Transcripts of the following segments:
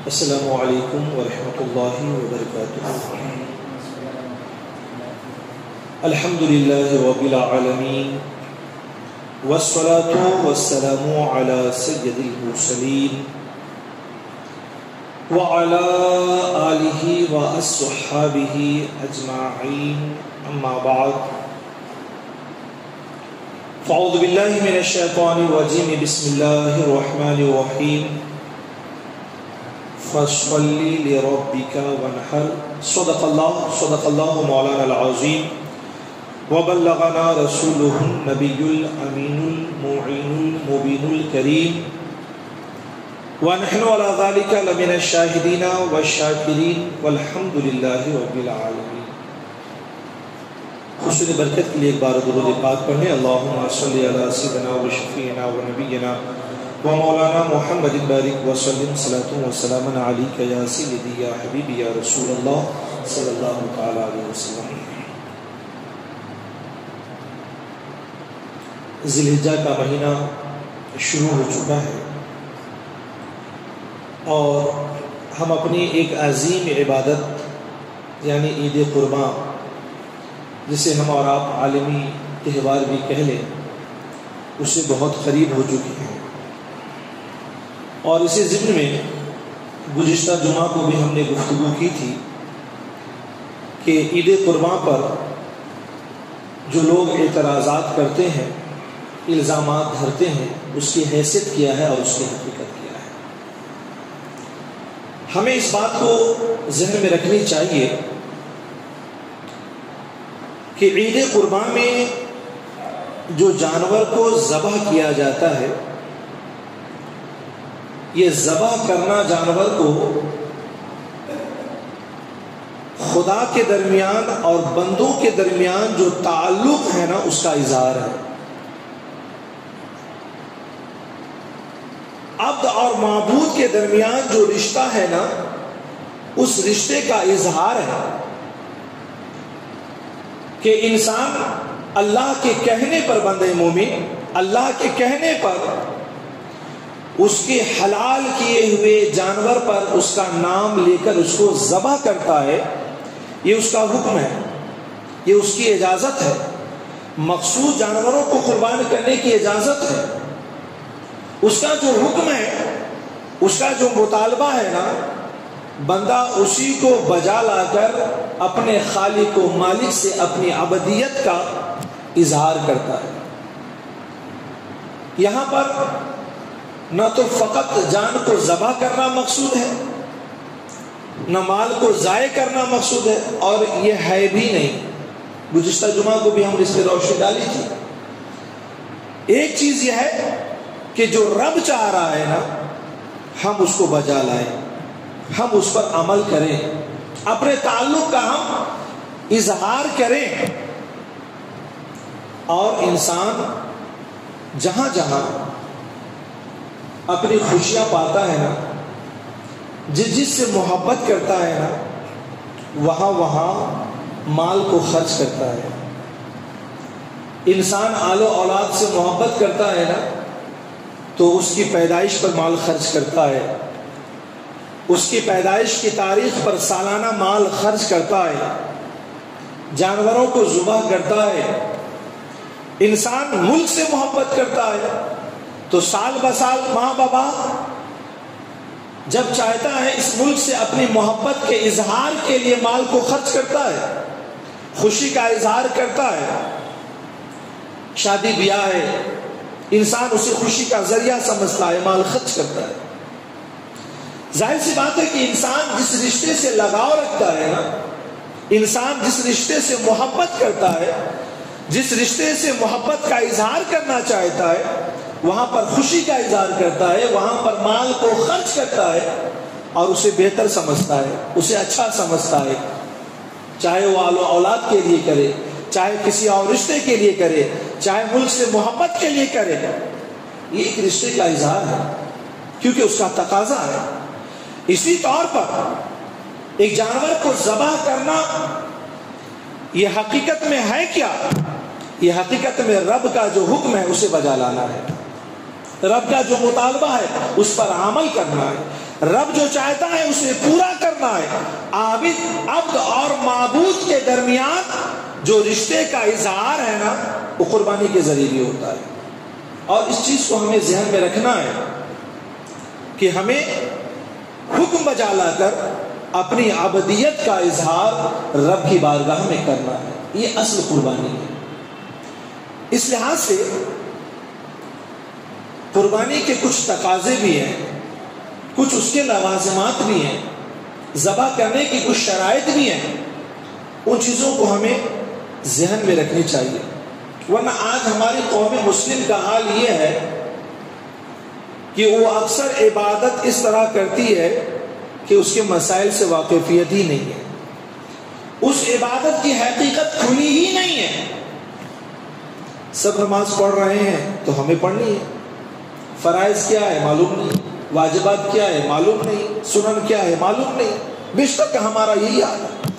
السلام علیکم ورحمۃ اللہ وبرکاتہ۔ الحمد للہ رب العالمین والصلاة والسلام علی سید المرسلین وعلی آلہ واصحابہ اجمعین، اما بعد فاعوذ باللہ من الشیطان الرجیم، بسم اللہ الرحمن الرحیم، فَصَلِّ لِرَبِّكَ وَانْحَرْ۔ صدق اللہ مولانا العظیم وبلغنا رسولہ النبی الامین المعین المبین الکریم، ونحن علی ذلک لمن الشاہدین والشاکرین والحمد للہ رب العالمین۔ حسن برکت کے لیے ایک بار درود پاک پڑھیں۔ اللہم صلی علی سیدنا و شفیعنا و نبینا و مولانا محمد بارک وسلم، صلاۃ و سلام علیک یا سیدی یا حبیبی یا رسول اللہ صلی اللہ تعالی علیہ وسلم۔ ذی الحجہ کا مہینہ شروع ہو چکا ہے اور ہم اپنی ایک عظیم عبادت یعنی عید قربان، جسے ہم اور آپ عالمی تہوار بھی کہہ لیں، اس سے بہت قریب ہو چکی ہیں۔ اور اسی ضمن میں گزشتہ جمعہ کو بھی ہم نے گفتگو کی تھی کہ عید قربان پر جو لوگ اعتراضات کرتے ہیں، الزامات دھرتے ہیں، اس کی حیثیت کیا ہے اور اس کی حقیقت کیا ہے۔ ہمیں اس بات کو ذہن میں رکھنی چاہیے کہ عید قربان میں جو جانور کو ذبح کیا جاتا ہے، یہ ذبح کرنا جانور کو خدا کے درمیان اور بندوں کے درمیان جو تعلق ہے نا، اس کا اظہار ہے۔ عبد اور معبود کے درمیان جو رشتہ ہے نا، اس رشتے کا اظہار ہے کہ انسان اللہ کے کہنے پر، بندے مومن اللہ کے کہنے پر اس کے حلال کیے ہوئے جانور پر اس کا نام لے کر اس کو ذبح کرتا ہے۔ یہ اس کا حکم ہے، یہ اس کی اجازت ہے۔ مخصوص جانوروں کو قربان کرنے کی اجازت ہے۔ اس کا جو حکم ہے، اس کا جو مطالبہ ہے نا، بندہ اسی کو بجا لا کر اپنے خالق و مالک سے اپنی عبدیت کا اظہار کرتا ہے۔ یہاں پر نہ تو فقط جان کو ذبح کرنا مقصود ہے، نہ مال کو ضائع کرنا مقصود ہے، اور یہ ہے بھی نہیں۔ گزشتہ جمعہ کو بھی ہم اس پہ روشنی ڈالی تھی۔ ایک چیز یہ ہے کہ جو رب چاہ رہا ہے نا، ہم اس کو بجا لائیں، ہم اس پر عمل کریں، اپنے تعلق کا ہم اظہار کریں۔ اور انسان جہاں جہاں اپنی خوشیاں پاتا ہے نا، جس سے محبت کرتا ہے نا، وہاں وہاں مال کو خرچ کرتا ہے۔ انسان آل و اولاد سے محبت کرتا ہے نا، تو اس کی پیدائش پر مال خرچ کرتا ہے، اس کی پیدائش کی تاریخ پر سالانہ مال خرچ کرتا ہے، جانوروں کو ذبح کرتا ہے۔ انسان ملک سے محبت کرتا ہے تو سال بسال ماں بابا جب چاہتا ہے اس ملک سے اپنی محبت کے اظہار کے لیے مال کو خرچ کرتا ہے، خوشی کا اظہار کرتا ہے۔ شادی بیاہ ہے، انسان اسے خوشی کا ذریعہ سمجھتا ہے، مال خرچ کرتا ہے۔ ظاہر سی بات ہے کہ انسان جس رشتے سے لگاؤ رکھتا ہے نا، انسان جس رشتے سے محبت کرتا ہے، جس رشتے سے محبت کا اظہار کرنا چاہتا ہے، وہاں پر خوشی کا اظہار کرتا ہے، وہاں پر مال کو خرچ کرتا ہے اور اسے بہتر سمجھتا ہے، اسے اچھا سمجھتا ہے، چاہے وہ آل و اولاد کے لیے کرے، چاہے کسی اور رشتے کے لیے کرے، چاہے ملک سے محبت کے لیے کرے۔ یہ ایک رشتے کا اظہار ہے کیونکہ اس کا تقاضا ہے۔ اسی طور پر ایک جانور کو ذبح کرنا یہ حقیقت میں ہے کیا؟ یہ حقیقت میں رب کا جو حکم ہے اسے بجا لانا ہے۔ رب کا جو مطالبہ ہے اس پر عمل کرنا ہے، رب جو چاہتا ہے اسے پورا کرنا ہے۔ عبد اور معبود کے درمیان جو رشتے کا اظہار ہے نا، وہ قربانی کے ذریعے بھی ہوتا ہے۔ اور اس چیز کو ہمیں ذہن میں رکھنا ہے کہ ہمیں حکم بجا لا کر اپنی عبدیت کا اظہار رب کی بارگاہ میں کرنا ہے، یہ اصل قربانی ہے۔ اس لحاظ سے قربانی کے کچھ تقاضے بھی ہیں، کچھ اس کے لوازمات بھی ہیں، ذبح کرنے کی کچھ شرائط بھی ہیں، ان چیزوں کو ہمیں ذہن میں رکھنی چاہیے، ورنہ آج ہماری قوم مسلم کا حال یہ ہے کہ وہ اکثر عبادت اس طرح کرتی ہے کہ اس کے مسائل سے واقفیت ہی نہیں ہے، اس عبادت کی حقیقت کھلی ہی نہیں ہے۔ سب نماز پڑھ رہے ہیں تو ہمیں پڑھنی ہے، فرائض کیا ہے معلوم نہیں، واجبات کیا ہے معلوم نہیں، سنن کیا ہے معلوم نہیں، بیشتر کا ہمارا یہی حال ہے۔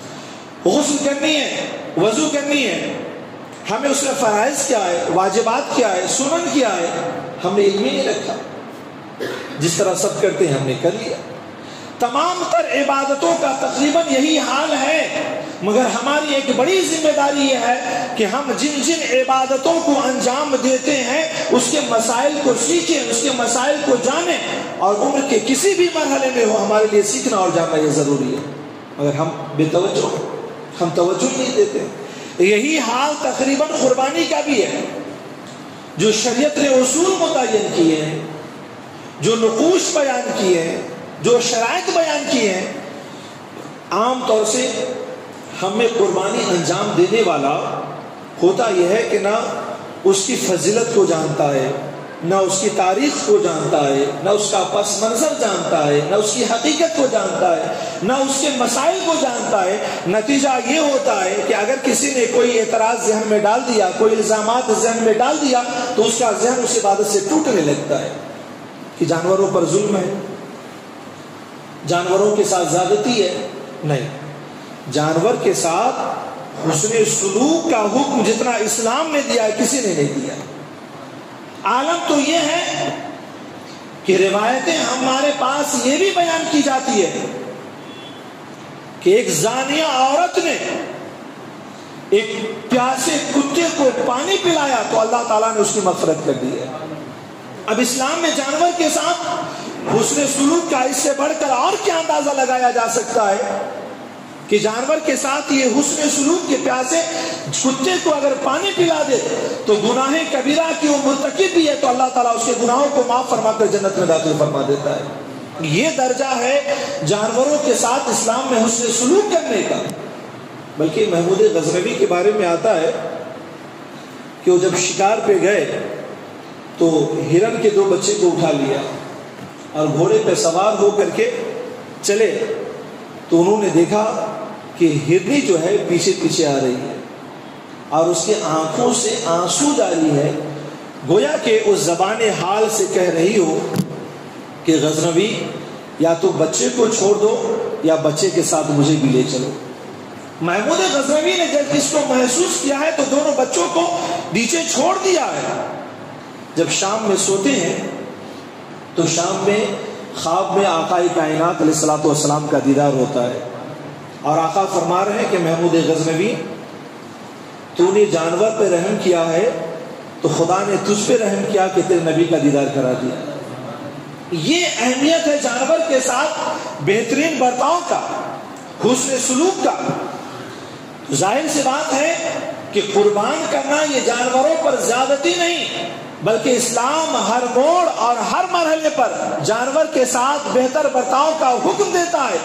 غسل کرنی ہے، وضو کرنی ہے، ہمیں اس میں فرائض کیا ہے، واجبات کیا ہے، سنن کیا ہے، ہم نے علم ہی نہیں رکھا، جس طرح سب کرتے ہیں ہم نے کر لیا۔ تمام تر عبادتوں کا تقریباً یہی حال ہے، مگر ہماری ایک بڑی ذمہ داری یہ ہے کہ ہم جن جن عبادتوں کو انجام دیتے ہیں اس کے مسائل کو سیکھیں، اس کے مسائل کو جانیں، اور عمر کے کسی بھی مرحلے میں ہو ہمارے لیے سیکھنا اور جاننا یہ ضروری ہے، مگر ہم بے توجہ، ہم توجہ نہیں دیتے۔ یہی حال تقریباً قربانی کا بھی ہے۔ جو شریعت نے اصول متعین کیے ہیں، جو نقوش بیان کیے ہیں، جو شرائط بیان کیے ہیں، عام طور سے ہمیں قربانی انجام دینے والا ہوتا یہ ہے کہ نہ اس کی فضیلت کو جانتا ہے، نہ اس کی تاریخ کو جانتا ہے، نہ اس کا پس منظر جانتا ہے، نہ اس کی حقیقت کو جانتا ہے، نہ اس کے مسائل کو جانتا ہے۔ نتیجہ یہ ہوتا ہے کہ اگر کسی نے کوئی اعتراض ذہن میں ڈال دیا، کوئی الزامات ذہن میں ڈال دیا، تو اس کا ذہن اس عبادت سے ٹوٹنے لگتا ہے کہ جانوروں پر ظلم ہے، جانوروں کے ساتھ زیادتی ہے۔ نہیں، جانور کے ساتھ حسن سلوک کا حکم جتنا اسلام نے دیا ہے کسی نے نہیں دیا۔ عالم تو یہ ہے کہ روایتیں ہمارے پاس یہ بھی بیان کی جاتی ہے کہ ایک زانیہ عورت نے ایک پیاسے کتے کو پانی پلایا تو اللہ تعالیٰ نے اس کی مغفرت کر دی ہے۔ اب اسلام میں جانور کے ساتھ حسن سلوک کا اس سے بڑھ کر اور کیا اندازہ لگایا جا سکتا ہے کہ جانور کے ساتھ یہ حسن سلوک کے پیاسے کتے کو اگر پانی پلا دے تو گناہ کبیرہ کی وہ مرتکب بھی ہے تو اللہ تعالیٰ اس کے گناہوں کو معاف فرما کر جنت میں داخل فرما دیتا ہے۔ یہ درجہ ہے جانوروں کے ساتھ اسلام میں حسن سلوک کرنے کا۔ بلکہ محمود غزنوی کے بارے میں آتا ہے کہ وہ جب شکار پہ گئے تو ہرن کے 2 بچے کو اٹھا لیا اور گھوڑے پہ سوار ہو کر کے چلے تو انہوں نے دیکھا کہ ہرنی جو ہے پیچھے پیچھے آ رہی ہے اور اس کے آنکھوں سے آنسو جاری ہے، گویا کہ اس زبان حال سے کہہ رہی ہو کہ غزنوی یا تو بچے کو چھوڑ دو یا بچے کے ساتھ مجھے بھی لے چلو۔ محمود غزنوی نے جب اس کو محسوس کیا ہے تو دونوں بچوں کو نیچے چھوڑ دیا ہے۔ جب شام میں سوتے ہیں تو شام میں خواب میں آقا کائنات علیہ الصلوۃ والسلام کا دیدار ہوتا ہے اور آقا فرما رہے ہیں کہ محمود غزنوی تو نے جانور پہ رحم کیا ہے تو خدا نے تجھ پہ رحم کیا کہ تیرے نبی کا دیدار کرا دیا۔ یہ اہمیت ہے جانور کے ساتھ بہترین برتاؤ کا، حسن سلوک کا۔ ظاہر سی بات ہے کہ قربان کرنا یہ جانوروں پر زیادتی نہیں بلکہ اسلام ہر موڑ اور ہر مرحلے پر جانور کے ساتھ بہتر برتاؤ کا حکم دیتا ہے،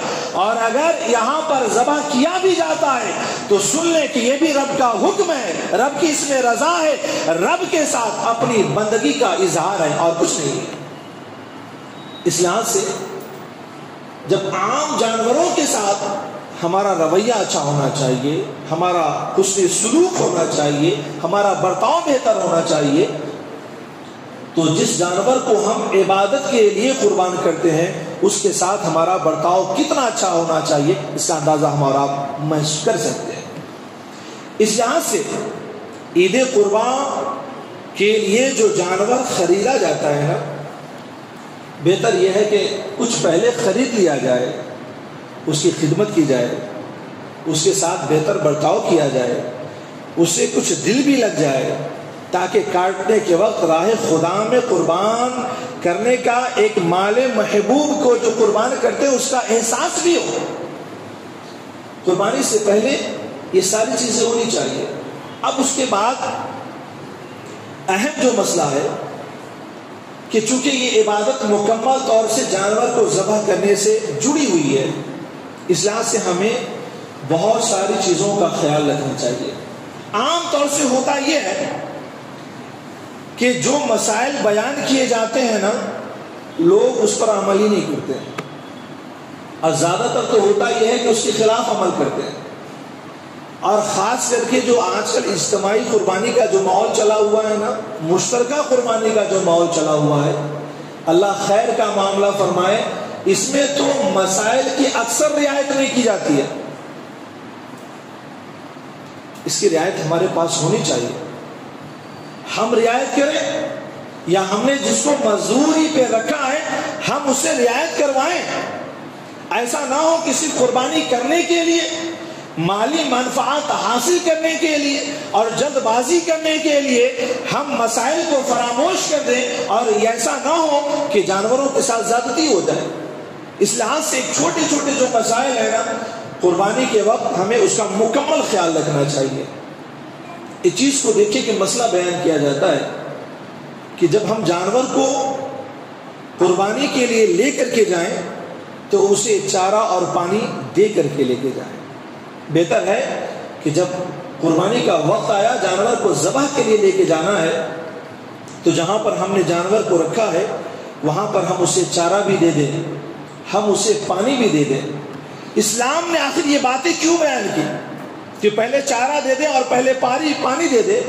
اور اگر یہاں پر ذبح کیا بھی جاتا ہے تو سن لیں کہ یہ بھی رب کا حکم ہے، رب کی اس میں رضا ہے، رب کے ساتھ اپنی بندگی کا اظہار ہے اور کچھ نہیں ہے۔ اس لحاظ سے جب عام جانوروں کے ساتھ ہمارا رویہ اچھا ہونا چاہیے، ہمارا حسن سلوک ہونا چاہیے، ہمارا برتاؤ بہتر ہونا چاہیے، تو جس جانور کو ہم عبادت کے لیے قربان کرتے ہیں اس کے ساتھ ہمارا برتاؤ کتنا اچھا ہونا چاہیے اس کا اندازہ ہم اور آپ محسوس کر سکتے ہیں۔ اس لحاظ سے عید قربان کہ یہ جو جانور خریدا جاتا ہے نا، بہتر یہ ہے کہ کچھ پہلے خرید لیا جائے، اس کی خدمت کی جائے، اس کے ساتھ بہتر برتاؤ کیا جائے، اس سے کچھ دل بھی لگ جائے، تاکہ کاٹنے کے وقت راہ خدا میں قربان کرنے کا ایک مال محبوب کو جو قربان کرتے اس کا احساس بھی ہو۔ قربانی سے پہلے یہ ساری چیزیں ہونی چاہیے۔ اب اس کے بعد اہم جو مسئلہ ہے کہ چونکہ یہ عبادت مکمل طور سے جانور کو ذبح کرنے سے جڑی ہوئی ہے، اس لحاظ سے ہمیں بہت ساری چیزوں کا خیال رکھنا چاہیے۔ عام طور سے ہوتا یہ ہے کہ جو مسائل بیان کیے جاتے ہیں نا، لوگ اس پر عمل ہی نہیں کرتے ہیں، اور زیادہ تر تو ہوتا یہ ہے کہ اس کے خلاف عمل کرتے ہیں۔ اور خاص کر کے جو آج کل اجتماعی قربانی کا جو ماحول چلا ہوا ہے نا، مشترکہ قربانی کا جو ماحول چلا ہوا ہے، اللہ خیر کا معاملہ فرمائے، اس میں تو مسائل کی اکثر رعایت نہیں کی جاتی ہے۔ اس کی رعایت ہمارے پاس ہونی چاہیے۔ ہم رعایت کریں یا ہم نے جس کو مزدوری پہ رکھا ہے ہم اسے رعایت کروائیں۔ ایسا نہ ہو کسی قربانی کرنے کے لیے، مالی منفعت حاصل کرنے کے لیے اور جلد بازی کرنے کے لیے ہم مسائل کو فراموش کر دیں، اور ایسا نہ ہو کہ جانوروں کے ساتھ زیادتی ہو جائے۔ اس لحاظ سے چھوٹے چھوٹے جو مسائل ہیں نا، قربانی کے وقت ہمیں اس کا مکمل خیال رکھنا چاہیے۔ اس چیز کو دیکھیں کہ مسئلہ بیان کیا جاتا ہے کہ جب ہم جانور کو قربانی کے لیے لے کر کے جائیں تو اسے چارہ اور پانی دے کر کے لے کے جائیں۔ بہتر ہے کہ جب قربانی کا وقت آیا، جانور کو ذبح کے لیے لے کے جانا ہے، تو جہاں پر ہم نے جانور کو رکھا ہے وہاں پر ہم اسے چارہ بھی دے دیں، ہم اسے پانی بھی دے دیں۔ اسلام نے آخر یہ باتیں کیوں بیان کی کہ پہلے چارہ دے دیں اور پہلے پانی دے دیں؟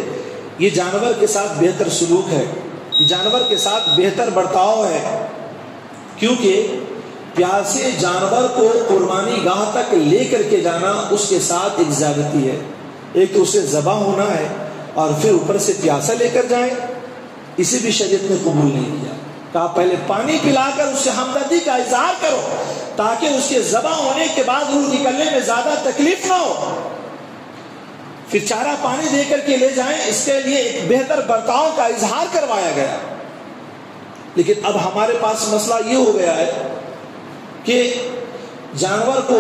یہ جانور کے ساتھ بہتر سلوک ہے، یہ جانور کے ساتھ بہتر برتاؤ ہے، کیونکہ پیاسے جانور کو قربانی گاہ تک لے کر کے جانا اس کے ساتھ ایک زیادتی ہے۔ ایک تو اسے ذبح ہونا ہے اور پھر اوپر سے پیاسا لے کر جائیں، اسے بھی شریعت نے قبول نہیں کیا۔ کہا پہلے پانی پلا کر اس سے ہمدردی کا اظہار کرو تاکہ اس کے ذبح ہونے کے بعد روح نکلنے میں زیادہ تکلیف نہ ہو، پھر چارہ پانی دے کر کے لے جائیں، اس کے لیے ایک بہتر برتاؤ کا اظہار کروایا گیا۔ لیکن اب ہمارے پاس مسئلہ یہ ہو گیا ہے کہ جانور کو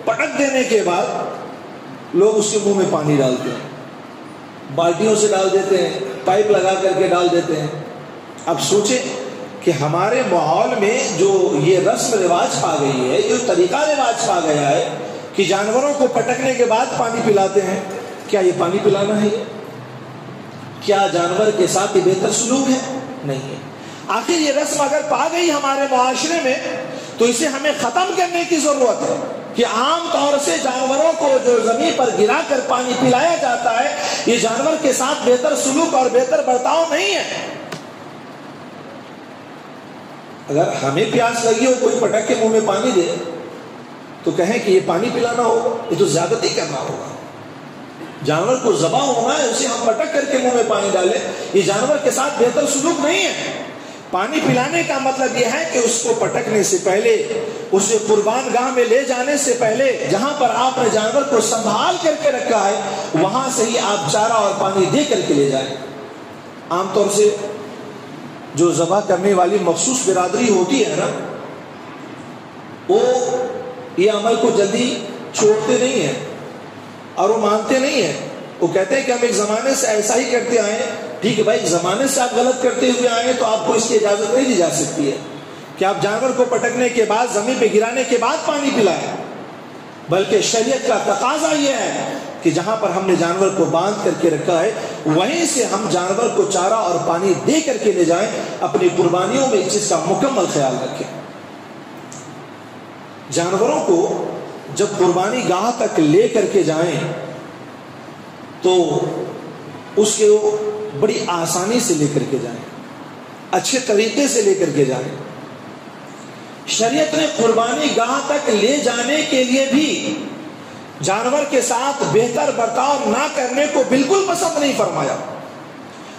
پٹک دینے کے بعد لوگ اس کے منہ میں پانی ڈالتے ہیں، بالٹیوں سے ڈال دیتے ہیں، پائپ لگا کر کے ڈال دیتے ہیں۔ اب سوچیں کہ ہمارے ماحول میں جو یہ رسم رواج پا گئی ہے، جو طریقہ رواج پا گیا ہے کہ جانوروں کو پٹکنے کے بعد پانی پلاتے ہیں، کیا یہ پانی پلانا ہے؟ کیا جانور کے ساتھ یہ بہتر سلوک ہے؟ نہیں ہے۔ آخر یہ رسم اگر پا گئی ہمارے معاشرے میں تو اسے ہمیں ختم کرنے کی ضرورت ہے کہ عام طور سے جانوروں کو جو زمین پر گرا کر پانی پلایا جاتا ہے، یہ جانور کے ساتھ بہتر سلوک اور بہتر برتاؤ نہیں ہے۔ اگر ہمیں پیاس لگی ہو، کوئی پٹک کے منہ میں پانی دے تو کہیں کہ یہ پانی پلانا ہوگا، یہ تو زیادتی کرنا ہوگا۔ جانور کو ذبح ہونا ہے، اسے ہم پٹک کر کے منہ میں پانی ڈالیں، یہ جانور کے ساتھ بہتر سلوک نہیں ہے۔ پانی پلانے کا مطلب یہ ہے کہ اس کو پٹکنے سے پہلے، اسے قربان گاہ میں لے جانے سے پہلے، جہاں پر آپ نے جانور کو سنبھال کر کے رکھا ہے وہاں سے ہی آپ چارہ اور پانی دے کر کے لے جائیں۔ عام طور سے جو ذبح کرنے والی مخصوص برادری ہوتی ہے نا، وہ یہ عمل کو جلدی چھوڑتے نہیں ہیں اور وہ مانتے نہیں ہیں۔ وہ کہتے ہیں کہ ہم ایک زمانے سے ایسا ہی کرتے آئے ہیں۔ ٹھیک ہے بھائی، ایک زمانے سے آپ غلط کرتے ہوئے آئے ہیں تو آپ کو اس کی اجازت نہیں دی جا سکتی ہے کہ آپ جانور کو پٹکنے کے بعد، زمین پہ گرانے کے بعد پانی پلائیں، بلکہ شریعت کا تقاضا یہ ہے کہ جہاں پر ہم نے جانور کو باندھ کر کے رکھا ہے وہیں سے ہم جانور کو چارہ اور پانی دے کر کے لے جائیں۔ اپنی قربانیوں میں اس چیز کا مکمل خیال رکھیں۔ جانوروں کو جب قربانی گاہ تک لے کر کے جائیں تو اس کے بڑی آسانی سے لے کر کے جائیں، اچھے طریقے سے لے کر کے جائیں۔ شریعت نے قربانی گاہ تک لے جانے کے لیے بھی جانور کے ساتھ بہتر برتاؤ نہ کرنے کو بالکل پسند نہیں فرمایا۔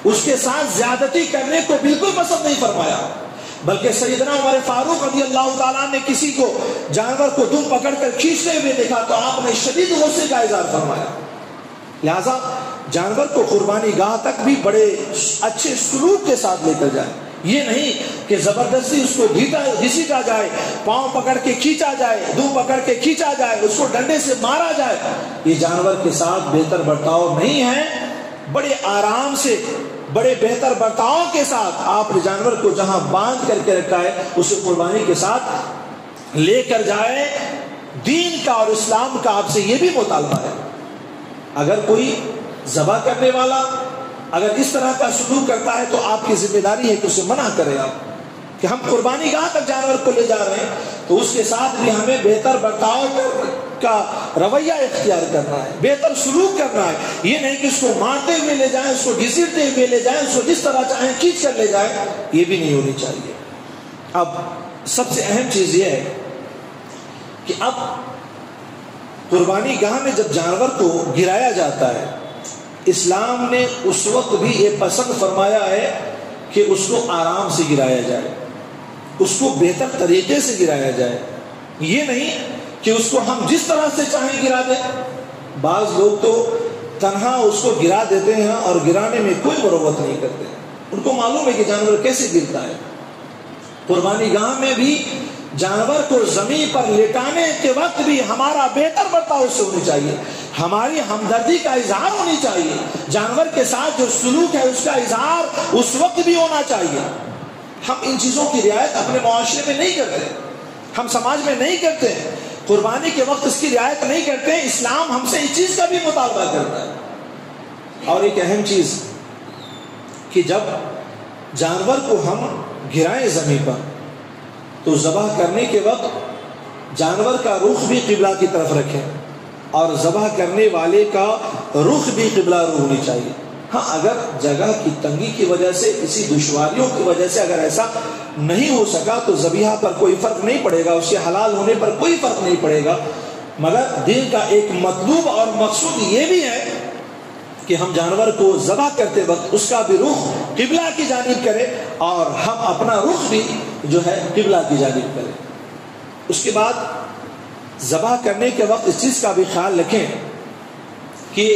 اس کے ساتھ زیادتی کرنے کو بالکل پسند نہیں فرمایا، بلکہ سیدنا عمر فاروق رضی اللہ تعالیٰ نے کسی کو جانور کو دم پکڑ کر کھینچتے ہوئے دیکھا تو آپ نے شدید غصے کا اظہار فرمایا۔ لہذا جانور کو قربانی گاہ تک بھی بڑے اچھے سلوک کے ساتھ لے کر جائے، یہ نہیں کہ زبردستی اس کو گھسیٹا جائے، پاؤں پکڑ کے کھینچا جائے، دم پکڑ کے کھینچا جائے، اس کو ڈنڈے سے مارا جائے۔ یہ جانور کے ساتھ بہتر برتاؤ نہیں ہے۔ بڑے آرام سے، بڑے بہتر برتاؤ کے ساتھ آپ نے جانور کو جہاں باندھ کر کے رکھا ہے اسے قربانی کے ساتھ لے کر جائے۔ دین کا اور اسلام کا آپ سے یہ بھی مطالبہ ہے، اگر کوئی ذبح کرنے والا اگر اس طرح کا سلوک کرتا ہے تو آپ کی ذمہ داری ہے کہ اسے منع کرے آپ کہ ہم قربانی گاہ تک جانور کو لے جا رہے ہیں تو اس کے ساتھ بھی ہمیں بہتر برتاؤ کا رویہ اختیار کرنا ہے، بہتر سلوک کرنا ہے۔ یہ نہیں کہ اس کو مارتے ہوئے لے جائیں، اس کو گھسیٹتے ہوئے لے جائیں، اس کو جس طرح چاہیں کھینچ کر لے جائیں، یہ بھی نہیں ہونی چاہیے۔ اب سب سے اہم چیز یہ ہے کہ اب قربانی گاہ میں جب جانور کو گرایا جاتا ہے، اسلام نے اس وقت بھی یہ پسند فرمایا ہے کہ اس کو آرام سے گرایا جائے، اس کو بہتر طریقے سے گرایا جائے۔ یہ نہیں کہ اس کو ہم جس طرح سے چاہیں گرا دیں۔ بعض لوگ تو تنہا اس کو گرا دیتے ہیں اور گرانے میں کوئی مروت نہیں کرتے، ان کو معلوم ہے کہ جانور کیسے گرتا ہے۔ قربانی گاہ میں بھی جانور کو زمین پر لٹانے کے وقت بھی ہمارا بہتر برتاؤ اس سے ہونی چاہیے، ہماری ہمدردی کا اظہار ہونی چاہیے، جانور کے ساتھ جو سلوک ہے اس کا اظہار اس وقت بھی ہونا چاہیے۔ ہم ان چیزوں کی رعایت اپنے معاشرے میں نہیں کرتے، ہم سماج میں نہیں کرتے، قربانی کے وقت اس کی رعایت نہیں کرتے۔ اسلام ہم سے اس چیز کا بھی مطالبہ کرتا ہے۔ اور ایک اہم چیز کہ جب جانور کو ہم گرائیں زمین پر تو ذبح کرنے کے وقت جانور کا رخ بھی قبلہ کی طرف رکھیں اور ذبح کرنے والے کا رخ بھی قبلہ رو ہونی چاہیے۔ ہاں اگر جگہ کی تنگی کی وجہ سے، کسی دشواریوں کی وجہ سے اگر ایسا نہیں ہو سکا تو ذبیحہ پر کوئی فرق نہیں پڑے گا، اس کے حلال ہونے پر کوئی فرق نہیں پڑے گا، مگر دین کا ایک مطلوب اور مقصود یہ بھی ہے کہ ہم جانور کو ذبح کرتے وقت اس کا بھی رخ قبلہ کی جانب کرے اور ہم اپنا رخ بھی جو ہے قبلہ کی جانب کریں۔ اس کے بعد ذبح کرنے کے وقت اس چیز کا بھی خیال رکھیں کہ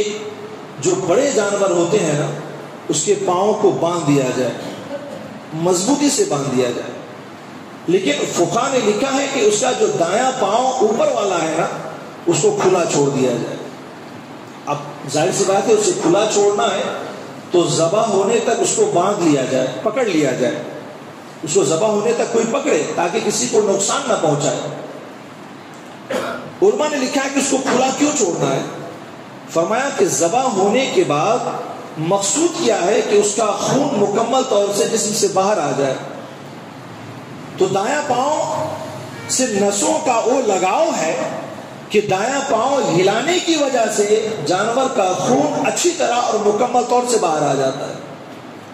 جو بڑے جانور ہوتے ہیں نا اس کے پاؤں کو باندھ دیا جائے، مضبوطی سے باندھ دیا جائے، لیکن فقہا نے لکھا ہے کہ اس کا جو دایاں پاؤں اوپر والا ہے نا اس کو کھلا چھوڑ دیا جائے۔ اب ظاہر سی بات ہے اسے کھلا چھوڑنا ہے تو ذبح ہونے تک اس کو باندھ لیا جائے، پکڑ لیا جائے، اس کو ذبح ہونے تک کوئی پکڑے تاکہ کسی کو نقصان نہ پہنچائے۔ علماء نے لکھا ہے کہ اس کو کھلا کیوں چھوڑنا ہے؟ فرمایا کہ ذبح ہونے کے بعد مقصود کیا ہے کہ اس کا خون مکمل طور سے جسم سے باہر آ جائے، تو دایاں پاؤں سے نسوں کا وہ لگاؤ ہے کہ دایاں پاؤں ہلانے کی وجہ سے جانور کا خون اچھی طرح اور مکمل طور سے باہر آ جاتا ہے۔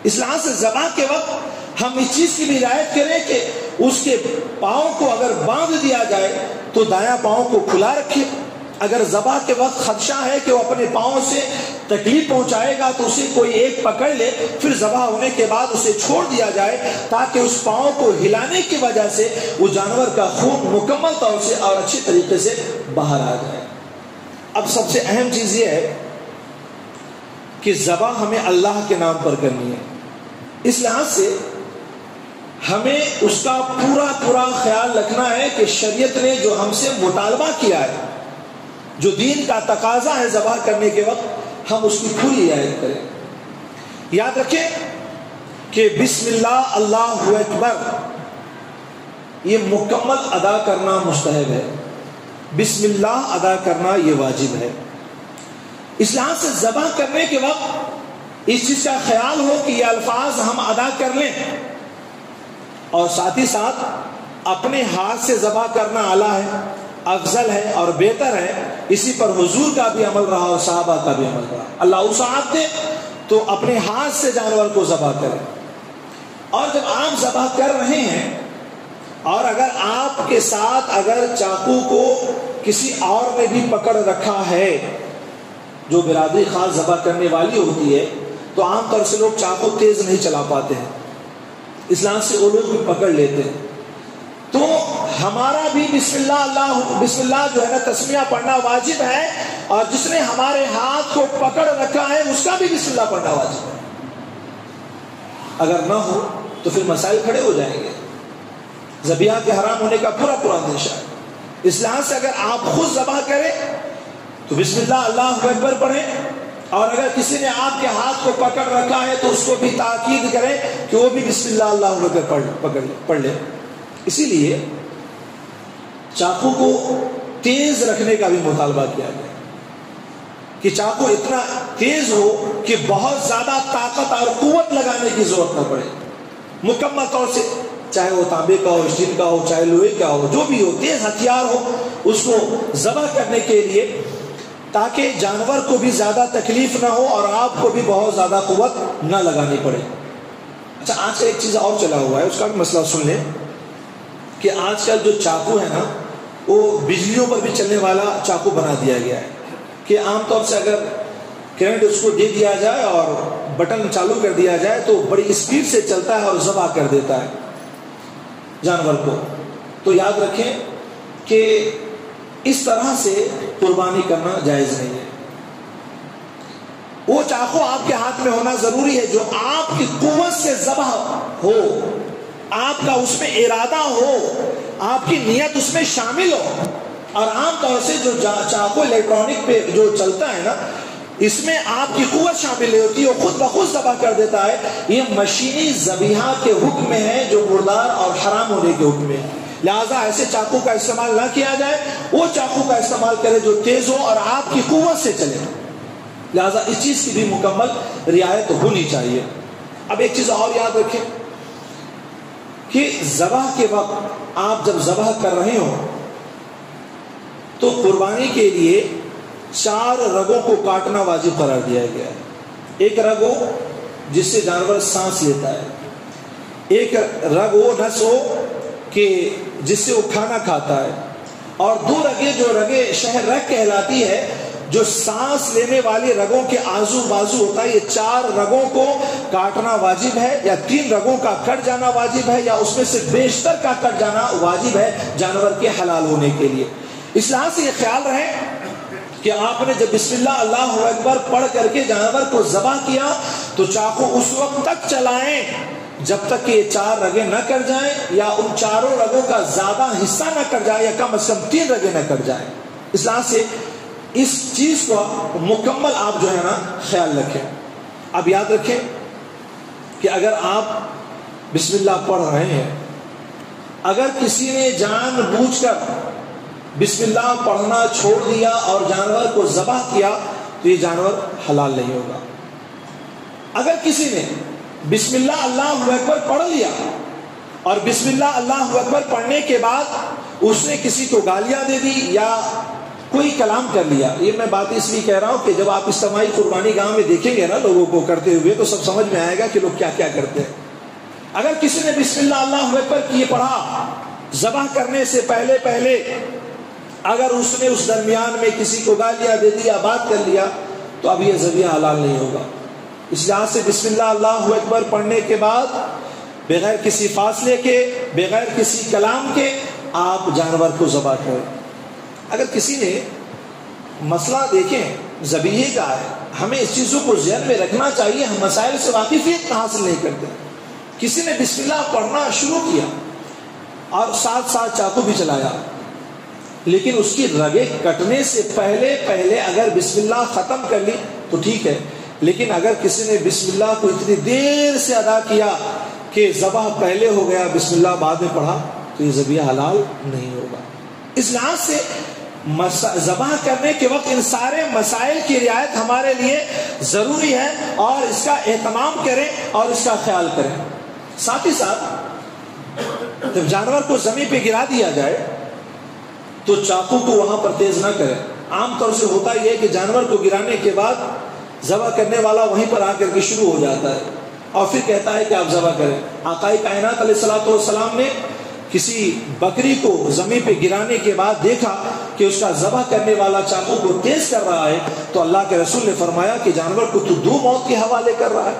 اس لحاظ سے ذبح کے وقت ہم اس چیز کی بھی رعایت کریں کہ اس کے پاؤں کو اگر باندھ دیا جائے تو دایاں پاؤں کو کھلا رکھے۔ اگر ذبح کے وقت خدشہ ہے کہ وہ اپنے پاؤں سے تکلیف پہنچائے گا تو اسے کوئی ایک پکڑ لے، پھر ذبح ہونے کے بعد اسے چھوڑ دیا جائے تاکہ اس پاؤں کو ہلانے کی وجہ سے وہ جانور کا خون مکمل طور سے اور اچھی طریقے سے باہر آ جائے۔ اب سب سے اہم چیز یہ ہے کہ ذبح ہمیں اللہ کے نام پر کرنی ہے، اس لحاظ سے ہمیں اس کا پورا خیال رکھنا ہے کہ شریعت نے جو ہم سے مطالبہ کیا ہے، جو دین کا تقاضا ہے ذبح کرنے کے وقت، ہم اس کی پوری رعایت کریں۔ یاد رکھیں کہ بسم اللہ اللہ اکبر یہ مکمل ادا کرنا مستحب ہے، بسم اللہ ادا کرنا یہ واجب ہے۔ اس لحاظ سے ذبح کرنے کے وقت اس چیز کا خیال ہو کہ یہ الفاظ ہم ادا کر لیں، اور ساتھ ہی ساتھ اپنے ہاتھ سے ذبح کرنا اعلیٰ ہے، افضل ہے اور بہتر ہے۔ اسی پر حضور کا بھی عمل رہا اور صحابہ کا بھی عمل رہا۔ اللہ وسعت دے تو اپنے ہاتھ سے جانور کو ذبح کریں، اور جب آپ ذبح کر رہے ہیں اور اگر آپ کے ساتھ اگر چاقو کو کسی اور نے بھی پکڑ رکھا ہے، جو برادری خاص ذبح کرنے والی ہوتی ہے، تو عام طور سے لوگ چاقو تیز نہیں چلا پاتے ہیں، اس لحاظ سے وہ لوگ بھی پکڑ لیتے ہیں۔ تو ہمارا بھی بسم اللہ جو ہے نا تسمیہ پڑھنا واجب ہے، اور جس نے ہمارے ہاتھ کو پکڑ رکھا ہے اس کا بھی بسم اللہ پڑھنا واجب ہے۔ اگر نہ ہو تو پھر مسائل کھڑے ہو جائیں گے، ذبیحہ کے حرام ہونے کا پورا اندیشہ ہے۔ اس لحاظ سے اگر آپ خود ذبح کریں تو بسم اللہ اللہ اکبر پڑھیں، اور اگر کسی نے آپ کے ہاتھ کو پکڑ رکھا ہے تو اس کو بھی تاکید کریں کہ وہ بھی بسم اللہ اللہ اکبر پڑھ لے۔ اسی لیے چاقو کو تیز رکھنے کا بھی مطالبہ کیا گیا کہ چاقو اتنا تیز ہو کہ بہت زیادہ طاقت اور قوت لگانے کی ضرورت نہ پڑے، مکمل طور سے، چاہے وہ تانبے کا ہو، اسٹیل کا ہو، چاہے لوہے کا ہو، جو بھی ہو، تیز ہتھیار ہو اس کو ذبح کرنے کے لیے، تاکہ جانور کو بھی زیادہ تکلیف نہ ہو اور آپ کو بھی بہت زیادہ قوت نہ لگانی پڑے۔ اچھا، آج کل ایک چیز اور چلا ہوا ہے، اس کا بھی مسئلہ سن لیں کہ آج کل جو چاقو ہے نا وہ بجلیوں پر بھی چلنے والا چاقو بنا دیا گیا ہے، کہ عام طور سے اگر کرنٹ اس کو دے دیا جائے اور بٹن چالو کر دیا جائے تو بڑی اسپیڈ سے چلتا ہے اور ذبح کر دیتا ہے جانور کو۔ تو یاد رکھیں کہ اس طرح سے قربانی کرنا جائز نہیں ہے۔ وہ چاقو آپ کے ہاتھ میں ہونا ضروری ہے جو آپ کی قوت سے ذبح ہو، آپ کا اس میں ارادہ ہو، آپ کی نیت اس میں شامل ہو۔ اور عام طور سے جو چاقو الیکٹرانک پہ جو چلتا ہے نا، اس میں آپ کی قوت شامل نہیں ہوتی، وہ خود بخود ذبح کر دیتا ہے۔ یہ مشینی ذبیحہ کے حکم میں ہے جو مردار اور حرام ہونے کے حکم میں ہے، لہذا ایسے چاقو کا استعمال نہ کیا جائے، وہ چاقو کا استعمال کرے جو تیز ہو اور آپ کی قوت سے چلے، لہذا اس چیز کی بھی مکمل رعایت ہونی چاہیے۔ اب ایک چیز اور یاد رکھیں کہ ذبح کے وقت آپ جب ذبح کر رہے ہو تو قربانی کے لیے 4 رگوں کو کاٹنا واجب قرار دیا گیا ہے۔ ایک رگ ہو جس سے جانور سانس لیتا ہے، ایک رگ وہ نس ہو کہ جس سے وہ کھانا کھاتا ہے، اور 2 رگیں جو رگیں شہر رگ کہلاتی ہے جو سانس لینے والی رگوں کے آزو بازو ہوتا ہے۔ یہ 4 رگوں کو کاٹنا واجب ہے، یا 3 رگوں کا کٹ جانا واجب ہے، یا اس میں سے بیشتر کا کٹ جانا واجب ہے جانور کے حلال ہونے کے لیے۔ اس لحاظ سے یہ خیال رہے کہ آپ نے جب بسم اللہ اللہ اکبر پڑھ کر کے جانور کو ذبح کیا تو چاقو اس وقت تک چلائیں جب تک کہ یہ 4 رگیں نہ کٹ جائیں، یا ان 4 رگوں کا زیادہ حصہ نہ کٹ جائے، یا کم از کم 3 رگیں نہ کٹ جائیں۔ اس لحاظ سے اس چیز کو مکمل آپ جو ہے نا خیال رکھیں۔ اب یاد رکھیں کہ اگر آپ بسم اللہ پڑھ رہے ہیں، اگر کسی نے جان بوجھ کر بسم اللہ پڑھنا چھوڑ دیا اور جانور کو ذبح کیا تو یہ جانور حلال نہیں ہوگا۔ اگر کسی نے بسم اللہ اللہ اکبر پڑھ لیا اور بسم اللہ اللہ اکبر پڑھنے کے بعد اس نے کسی کو گالیاں دے دی یا کوئی کلام کر لیا، یہ میں بات اس لیے کہہ رہا ہوں کہ جب آپ اجتماعی قربانی گاہ میں دیکھیں گے نا لوگوں کو کرتے ہوئے تو سب سمجھ میں آئے گا کہ لوگ کیا کیا کرتے ہیں۔ اگر کسی نے بسم اللہ اللہ اکبر کیے پڑھا ذبح کرنے سے پہلے اگر اس نے اس درمیان میں کسی کو گالیاں دے دیا، بات کر لیا، تو اب یہ ذبیحہ حلال نہیں ہوگا۔ اس لحاظ سے بسم اللہ اللہ اکبر پڑھنے کے بعد بغیر کسی فاصلے کے، بغیر کسی کلام کے آپ جانور کو ذبح کریں۔ اگر کسی نے مسئلہ دیکھیں ذبیحے کا ہے، ہمیں اس چیزوں کو ذہن میں رکھنا چاہیے، ہم مسائل سے واقفیت حاصل نہیں کرتے۔ کسی نے بسم اللہ پڑھنا شروع کیا اور ساتھ چاقو بھی چلایا، لیکن اس کی رگیں کٹنے سے پہلے اگر بسم اللہ ختم کر لی تو ٹھیک ہے، لیکن اگر کسی نے بسم اللہ کو اتنی دیر سے ادا کیا کہ ذبح پہلے ہو گیا، بسم اللہ بعد میں پڑھا، تو یہ ذبیحہ حلال نہیں ہوگا۔ اس لحاظ سے ذبح کرنے کے وقت ان سارے مسائل کی رعایت ہمارے لیے ضروری ہے، اور اس کا اہتمام کریں اور اس کا خیال کریں۔ ساتھ ہی ساتھ جب جانور کو زمین پہ گرا دیا جائے تو چاقو کو وہاں پر تیز نہ کریں۔ عام طور سے ہوتا یہ ہے کہ جانور کو گرانے کے بعد ذبح کرنے والا وہیں پر آ کر کے شروع ہو جاتا ہے اور پھر کہتا ہے کہ آپ ذبح کریں۔ آقائے کائنات علیہ الصلوۃ والسلام نے کسی بکری کو زمین پہ گرانے کے بعد دیکھا کہ اس کا ذبح کرنے والا چاقو کو تیز کر رہا ہے تو اللہ کے رسول نے فرمایا کہ جانور کو تو دو موت کے حوالے کر رہا ہے.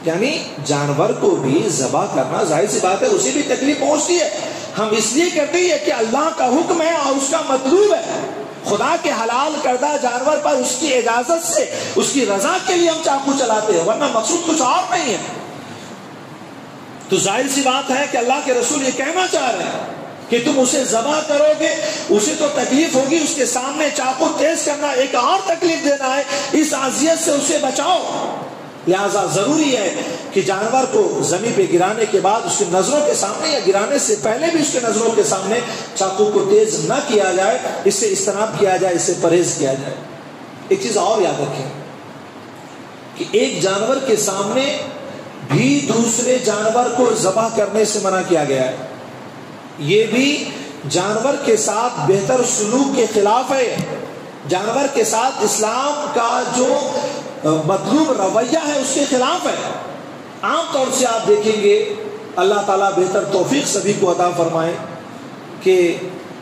یعنی جانور کو بھی ذبح کرنا ظاہر سی بات ہے اسے بھی تکلیف پہنچتی ہے. ہم اس لیے کرتے ہیں کہ اللہ کا حکم ہے اور اس کا مطلوب ہے. خدا کے حلال کردہ جانور پر اس کی اجازت سے اس کی رضا کے لیے ہم چاقو چلاتے ہیں، ورنہ مقصود کچھ اور نہیں ہے. تو ظاہر سی بات ہے کہ اللہ کے رسول یہ کہنا چاہ رہے ہیں کہ تم اسے ذبح کرو گے اسے تو تکلیف ہوگی، اس کے سامنے چاقو تیز کرنا ایک اور تکلیف دینا ہے، اس اذیت سے اسے بچاؤ. لہذا ضروری ہے کہ جانور کو زمین پہ گرانے کے بعد اس کی نظروں کے سامنے یا گرانے سے پہلے بھی اس کے نظروں کے سامنے چاقو کو تیز نہ کیا جائے، اس سے اجتناب کیا جائے، اس سے پرہیز کیا جائے. ایک چیز اور یاد رکھیں کہ ایک جانور کے سامنے بھی دوسرے جانور کو ذبح کرنے سے منع کیا گیا ہے. یہ بھی جانور کے ساتھ بہتر سلوک کے خلاف ہے. جانور کے ساتھ اسلام کا جو مطلوب رویہ ہے اس کے خلاف ہے. عام طور سے آپ دیکھیں گے اللہ تعالیٰ بہتر توفیق سبھی کو عطا فرمائے کہ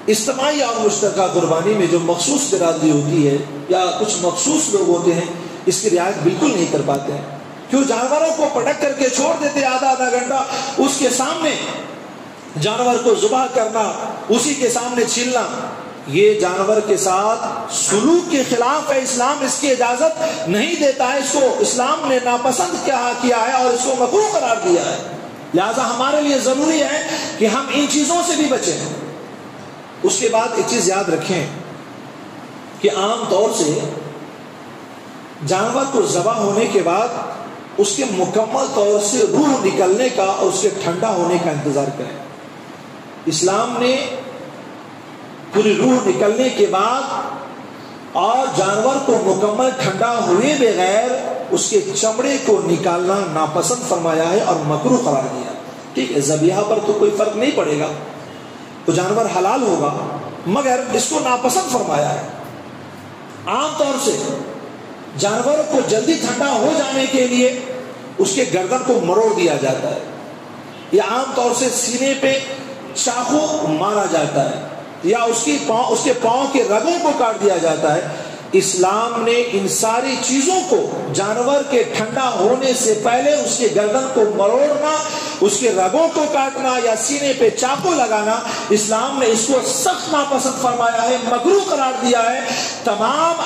اجتماعی اور مشترکہ قربانی میں جو مخصوص برادری ہوتی ہے یا کچھ مخصوص لوگ ہوتے ہیں اس کی رعایت بالکل نہیں کر پاتے ہیں. کیوں؟ جانوروں کو پٹک کر کے چھوڑ دیتے آدھا گھنٹہ، اس کے سامنے جانور کو ذبح کرنا، اسی کے سامنے چھیلنا، یہ جانور کے ساتھ سلوک کے خلاف ہے. اسلام اس کی اجازت نہیں دیتا ہے، اس کو اسلام نے ناپسند کیا ہے اور اس کو مکروہ قرار دیا ہے. لہذا ہمارے لیے ضروری ہے کہ ہم ان چیزوں سے بھی بچیں. اس کے بعد ایک چیز یاد رکھیں کہ عام طور سے جانور کو ذبح ہونے کے بعد اس کے مکمل طور سے روح نکلنے کا اور اس کے ٹھنڈا ہونے کا انتظار کریں. اسلام نے پوری روح نکلنے کے بعد اور جانور کو مکمل ٹھنڈا ہوئے بغیر اس کے چمڑے کو نکالنا ناپسند فرمایا ہے اور مکروہ قرار دیا. ٹھیک ہے، ذبیحہ پر تو کوئی فرق نہیں پڑے گا، تو جانور حلال ہوگا، مگر اس کو ناپسند فرمایا ہے. عام طور سے جانوروں کو جلدی ٹھنڈا ہو جانے کے لیے اس کے گردن کو مروڑ دیا جاتا ہے، یا عام طور سے سینے پہ چاقو مارا جاتا ہے، یا اس کے پاؤں کے رگوں کو کاٹ دیا جاتا ہے. اسلام نے ان ساری چیزوں کو جانور کے ٹھنڈا ہونے سے پہلے اس کے گردن کو مروڑنا، اس کے رگوں کو کاٹنا یا سینے پہ چاقو لگانا، اسلام نے اس کو سخت ناپسند فرمایا ہے، مکروہ قرار دیا ہے. تمام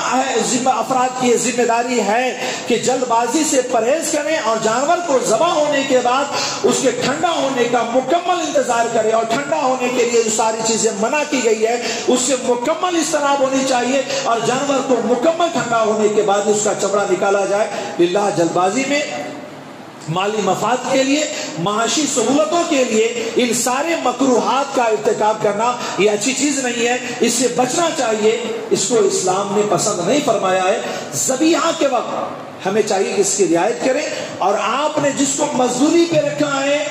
افراد کی ذمہ داری ہے کہ جلد بازی سے پرہیز کریں اور جانور کو ذبح ہونے کے بعد اس کے ٹھنڈا ہونے کا مکمل انتظار کریں. اور ٹھنڈا ہونے کے لیے جو ساری چیزیں منع کی گئی ہے اس سے مکمل اجتناب ہونی چاہیے، اور جانور کو مکمل ٹھنڈا ہونے کے بعد اس کا چمڑا نکالا جائے. للہ جلد بازی میں مالی مفاد کے لیے، معاشی سہولتوں کے لیے ان سارے مکروہات کا ارتکاب کرنا یہ اچھی چیز نہیں ہے، اس سے بچنا چاہیے. اس کو اسلام نے پسند نہیں فرمایا ہے. ذبیحہ کے وقت ہمیں چاہیے کہ اس کی رعایت کریں، اور آپ نے جس کو مزدوری پہ رکھا ہے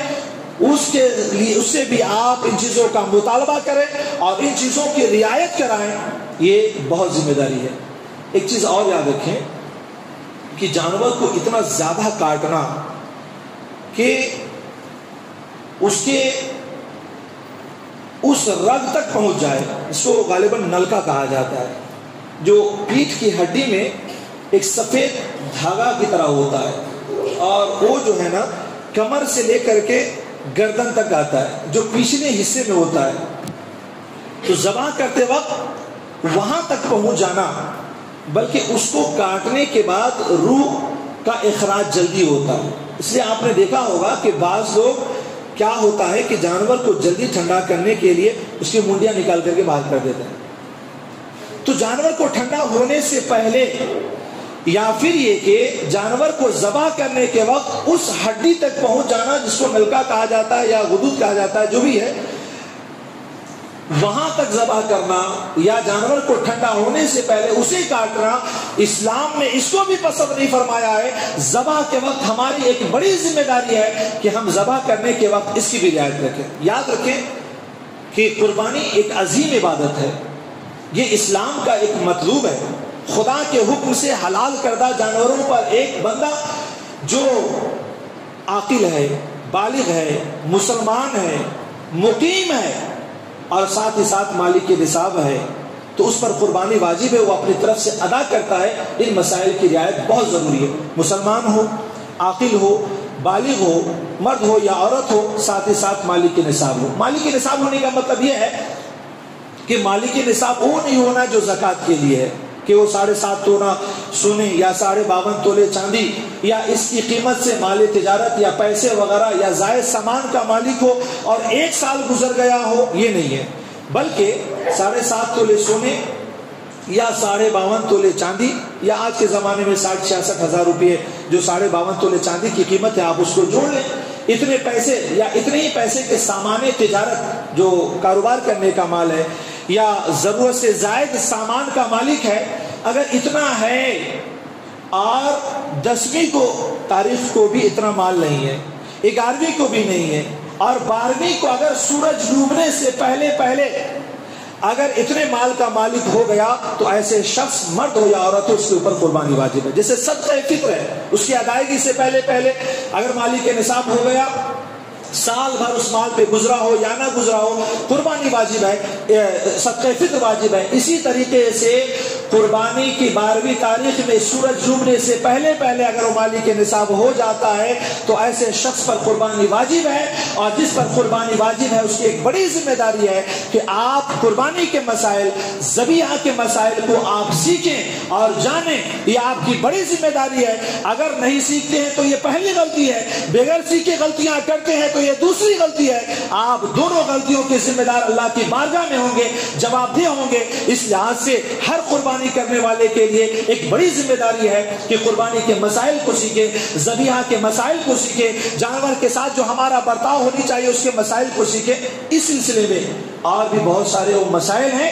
اس سے بھی آپ ان چیزوں کا مطالبہ کریں اور ان چیزوں کی رعایت کرائیں. یہ بہت ذمہ داری ہے. ایک چیز اور یاد رکھیں کہ جانور کو اتنا زیادہ کاٹنا کہ اس کے اس رگ تک پہنچ جائے، اس کو غالباً نلکا کہا جاتا ہے، جو پیٹھ کی ہڈی میں ایک سفید دھاگا کی طرح ہوتا ہے، اور وہ جو ہے نا کمر سے لے کر کے گردن تک آتا ہے، جو پچھلے حصے میں ہوتا ہے. تو ذبح کرتے وقت وہاں تک پہنچ جانا، بلکہ اس کو کاٹنے کے بعد روح کا اخراج جلدی ہوتا ہے. اس لیے آپ نے دیکھا ہوگا کہ بعض لوگ کیا ہوتا ہے کہ جانور کو جلدی ٹھنڈا کرنے کے لیے اس کی منڈیاں نکال کر کے باہر کر دیتے ہیں. تو جانور کو ٹھنڈا ہونے سے پہلے، یا پھر یہ کہ جانور کو ذبح کرنے کے وقت اس ہڈی تک پہنچ جانا جس کو نلکا کہا جاتا ہے یا غدود کہا جاتا ہے، جو بھی ہے، وہاں تک ذبح کرنا یا جانور کو ٹھنڈا ہونے سے پہلے اسے کاٹنا، اسلام نے اس کو بھی پسند نہیں فرمایا ہے. ذبح کے وقت ہماری ایک بڑی ذمہ داری ہے کہ ہم ذبح کرنے کے وقت اس کی بھی رعایت رکھیں. یاد رکھیں کہ قربانی ایک عظیم عبادت ہے، یہ اسلام کا ایک مطلوب ہے. خدا کے حکم سے حلال کردہ جانوروں پر ایک بندہ جو عاقل ہے، بالغ ہے، مسلمان ہے، مقیم ہے اور ساتھ ہی ساتھ مالک نصاب ہے تو اس پر قربانی واجب ہے، وہ اپنی طرف سے ادا کرتا ہے۔ ان مسائل کی رعایت بہت ضروری ہے، مسلمان ہو، عاقل ہو، بالغ ہو، مرد ہو یا عورت ہو، ساتھ ہی ساتھ مالک نصاب ہو۔ مالک نصاب ہونے کا مطلب یہ ہے کہ مالک نصاب وہ نہیں ہونا جو زکوٰۃ کے لیے ہے، کہ وہ 7.5 تولا سونے یا 52.5 تولے چاندی یا اس کی قیمت سے مال تجارت یا پیسے وغیرہ یا زائد سامان کا مالک ہو اور 1 سال گزر گیا ہو، یہ نہیں ہے، بلکہ 7.5 تولے سونے یا 52.5 تولے چاندی یا آج کے زمانے میں 60-66 ہزار روپے جو 52.5 تولے چاندی کی قیمت ہے، آپ اس کو جوڑ لیں، اتنے پیسے یا اتنے ہی پیسے کے سامان تجارت جو کاروبار کرنے کا مال ہے یا ضرورت سے زائد سامان کا مالک ہے، اگر اتنا ہے اور 10ویں کو تاریخ کو بھی اتنا مال نہیں ہے، 11ویں کو بھی نہیں ہے اور 12ویں کو اگر سورج ڈوبنے سے پہلے اگر اتنے مال کا مالک ہو گیا تو ایسے شخص مرد ہو یا عورت ہو اس کے اوپر قربانی واجب ہے۔ جیسے صدقہ فطر ہے، اس کی ادائیگی سے پہلے اگر مالک نصاب ہو گیا، سال بھر اس مال پہ گزرا ہو یا نہ گزرا ہو، قربانی واجب ہے، صدقہ فطر واجب ہے۔ اسی طریقے سے قربانی کی 12ویں تاریخ میں سورج ڈوبنے سے پہلے اگر وہ مالک نصاب ہو جاتا ہے تو ایسے شخص پر قربانی واجب ہے، اور جس پر قربانی واجب ہے اس کی ایک بڑی ذمہ داری ہے کہ آپ قربانی کے مسائل، ذبیحہ کے مسائل کو آپ سیکھیں اور جانیں، یہ آپ کی بڑی ذمہ داری ہے۔ اگر نہیں سیکھتے ہیں تو یہ پہلی غلطی ہے، بغیر سیکھے غلطیاں کرتے ہیں تو یہ دوسری غلطی ہے۔ آپ دونوں غلطیوں کے ذمہ دار اللہ کی بارگاہ میں ہوں گے، جواب دہ ہوں گے۔ اس لحاظ سے ہر قربانی کرنے والے کے لیے ایک بڑی ذمہ داری ہے کہ قربانی کے مسائل کو سیکھے، ذبیحہ کے مسائل کو سیکھے، جانور کے ساتھ جو ہمارا برتاؤ ہونی چاہیے اس کے مسائل کو سیکھے۔ اس سلسلے میں اور بھی بہت سارے وہ مسائل ہیں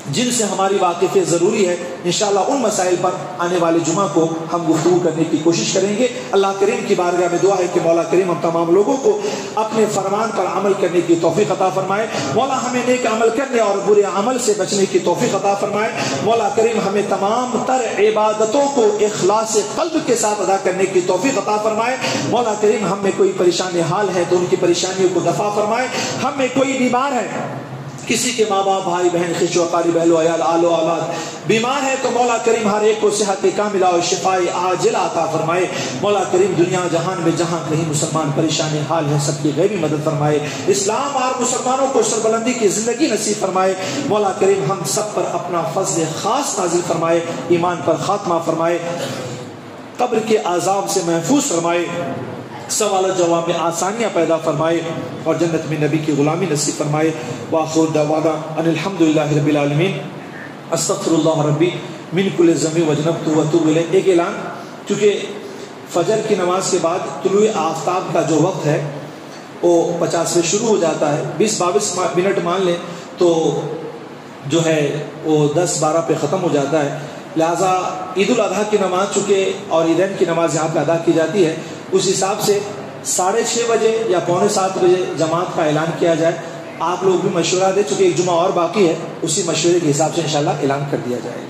جن سے ہماری واقفیت ضروری ہے۔ انشاءاللہ ان مسائل پر آنے والے جمعہ کو ہم گفتگو کرنے کی کوشش کریں گے۔ اللہ کریم کی بارگاہ میں دعا ہے کہ مولا کریم ہم تمام لوگوں کو اپنے فرمان پر عمل کرنے کی توفیق عطا فرمائے۔ مولا ہمیں نیک عمل کرنے اور برے عمل سے بچنے کی توفیق عطا فرمائے۔ مولا کریم ہمیں تمام تر عبادتوں کو اخلاص قلب کے ساتھ ادا کرنے کی توفیق عطا فرمائے۔ مولا کریم ہم میں کوئی پریشانی حال ہے تو ان کی پریشانیوں کو دفع فرمائے۔ ہم میں کوئی بیمار ہے، کسی کے ماں باپ، بھائی بہن، خش و اقارب، اہل و عیال، آل و اولاد بیمار ہے تو مولا کریم ہر ایک کو صحت کاملہ اور شفاء عاجلہ عطا فرمائے۔ مولا کریم دنیا جہان میں جہاں کہیں مسلمان پریشان حال ہے سب کی غیبی مدد فرمائے، اسلام اور مسلمانوں کو سربلندی کی زندگی نصیب فرمائے۔ مولا کریم ہم سب پر اپنا فضل خاص نازل فرمائے، ایمان پر خاتمہ فرمائے، قبر کے عذاب سے محفوظ فرمائے، سوال و جواب میں آسانیاں پیدا فرمائے اور جنت میں نبی کی غلامی نصیب فرمائے۔ وآخر دعوانا ان الحمدللہ رب العالمین، استغفر اللہ ربی من کل ذنب وجنبت واتوب الیہ۔ ایک اعلان، چونکہ فجر کی نماز کے بعد طلوع آفتاب کا جو وقت ہے وہ 50 سے شروع ہو جاتا ہے، 20-22 منٹ مان لیں تو جو ہے وہ 10-12 پہ ختم ہو جاتا ہے۔ لہٰذا عید الاضحیٰ کی نماز چونکہ اور عیدین کی نماز یہاں پہ ادا کی جاتی ہے، اس حساب سے 6:30 بجے یا 6:45 بجے جماعت کا اعلان کیا جائے۔ آپ لوگ بھی مشورہ دیں، چونکہ ایک جمعہ اور باقی ہے، اسی مشورے کے حساب سے انشاءاللہ اعلان کر دیا جائے گا۔